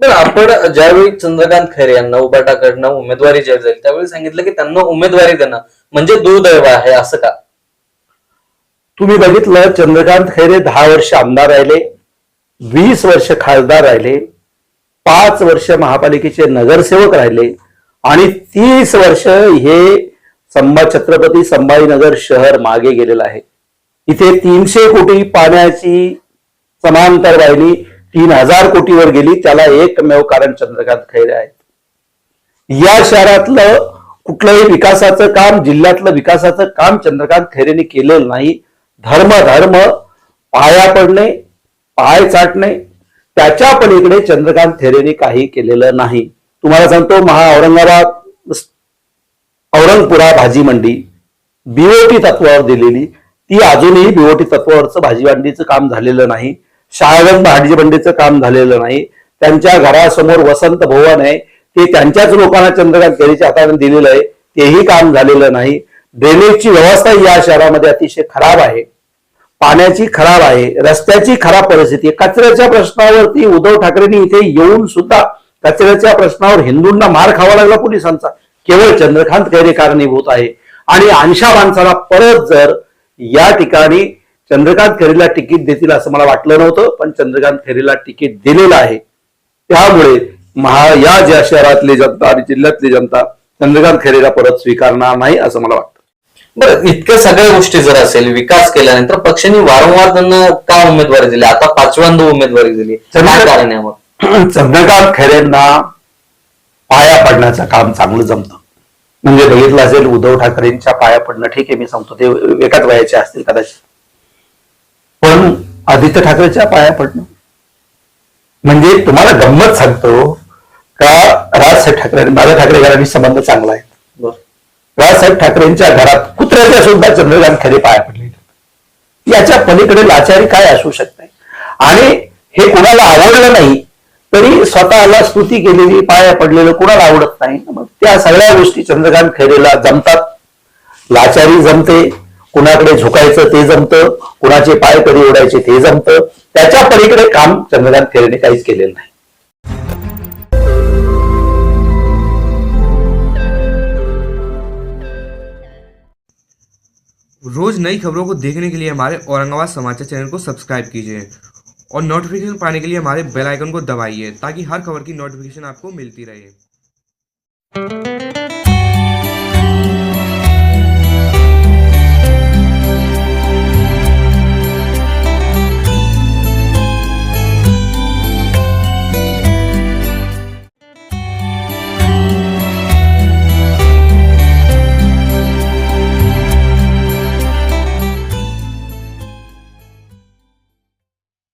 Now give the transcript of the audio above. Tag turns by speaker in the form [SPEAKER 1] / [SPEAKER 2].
[SPEAKER 1] तर आपण ज्यावेळी चंद्रकांत खैरे यांना उबाटाकडनं उमेदवारी जाहीर झाली त्यावेळी सांगितलं की त्यांना उमेदवारी देणं म्हणजे दुर्दैव आहे, असं का?
[SPEAKER 2] तुम्ही बघितलं, चंद्रकांत खैरे 10 वर्ष आमदार राहिले, 20 वर्ष खासदार राहिले, 5 वर्ष महापालिकेचे नगरसेवक राहिले आणि 30 वर्ष हे छत्रपती संभाजीनगर शहर मागे गेलेलं आहे. इथे 300 कोटी पाण्याची समांतर वाहिनी 3000 कोटीवर गेली. त्याला एकमेव कारण चंद्रकांत खैरे आहेत. या शहरातलं कुठलंही विकासाचं काम, जिल्ह्यातलं विकासाचं काम चंद्रकांत खैरेंनी केलेलं नाही. धर्म पाया पडणे, पाय चाटणे, त्याच्या पलीकडे चंद्रकांत खैरेंनी काही केलेलं नाही. तुम्हाला सांगतो, औरंगपुरा भाजी मंडी बीओटी तत्वावर दिलेली, ती अजूनही बीओटी तत्वावरचं भाजी मंडीचं काम झालेलं नाही. शहागंज भाजी मंडीचं काम झालेलं नाही. त्यांच्या घरासमोर वसंत भवन आहे, ते त्यांच्याच लोकांना चंद्रकांत खैरेच्या हाताने दिलेलं आहे, तेही काम झालेलं नाही. ड्रेनेजची व्यवस्था या शहरामध्ये अतिशय खराब आहे, पाण्याची खराब आहे, रस्त्याची खराब परिस्थिती आहे. कचऱ्याच्या प्रश्नावरती उद्धव ठाकरेंनी इथे येऊन सुद्धा कचऱ्याच्या प्रश्नावर हिंदूंना मार खावा लागला पोलिसांचा. केवळ चंद्रकांत खैरे कारणीभूत आहे. आणि अनशा माणसाला परत जर या ठिकाणी चंद्रकांत खैरेला तिकीट देतील असं मला वाटलं नव्हतं, पण चंद्रकांत खैरेला तिकीट दिलेलं आहे. त्यामुळे या ज्या शहरातली जनता आणि जिल्ह्यातली जनता चंद्रकांत खैरेला परत स्वीकारणार नाही असं मला वाटतं.
[SPEAKER 1] बरं, इतक्या सगळ्या गोष्टी जर असेल, विकास केल्यानंतर पक्षांनी वारंवार त्यांना का उमेदवारी दिली, आता 5व्यांदा उमेदवारी दिली, काय कारण आहे? मग
[SPEAKER 2] चंद्रकांत खैरेंना पाया पडण्याचं काम चांगलं जमतं. म्हणजे बघितलं असेल, उद्धव ठाकरेंच्या पाया पडणं ठीक आहे, मी सांगतो ते एकाच वयाचे असतील कदाचित, पण आदित्य ठाकरेच्या पाया पडणं म्हणजे, तुम्हाला गंमत सांगतो का, राजसाहेब ठाकरे, माझ्या ठाकरे घरांनी संबंध चांगला आहे. राजसाहेब ठाकरेंच्या घरात कुत्र्याच्या सुद्धा चंद्रकांत खैरे पाया पडले. याच्या पलीकडे लाचारी काय असू शकते? आणि हे कोणाला आवडलं नाही तरी स्वतःला स्तुती केलेली, पाया पडलेलं कोणाला आवडत नाही. मग त्या सगळ्या गोष्टी चंद्रकांत खैरेला जमतात. लाचारी जमते, कुणाकडे झुकायचं ते जमतं, कुणाचे पाय कधी ओढायचे ते जमतं. त्याच्या पलीकडे काम चंद्रकांत खैरेने काहीच केलेलं नाही.
[SPEAKER 3] रोज नई खबरों को देखने के लिए हमारे औरंगाबाद समाचार चैनल को सब्सक्राइब कीजिए और नोटिफिकेशन पाने के लिए हमारे बेल आइकन को दबाइए ताकि हर खबर की नोटिफिकेशन आपको मिलती रहे।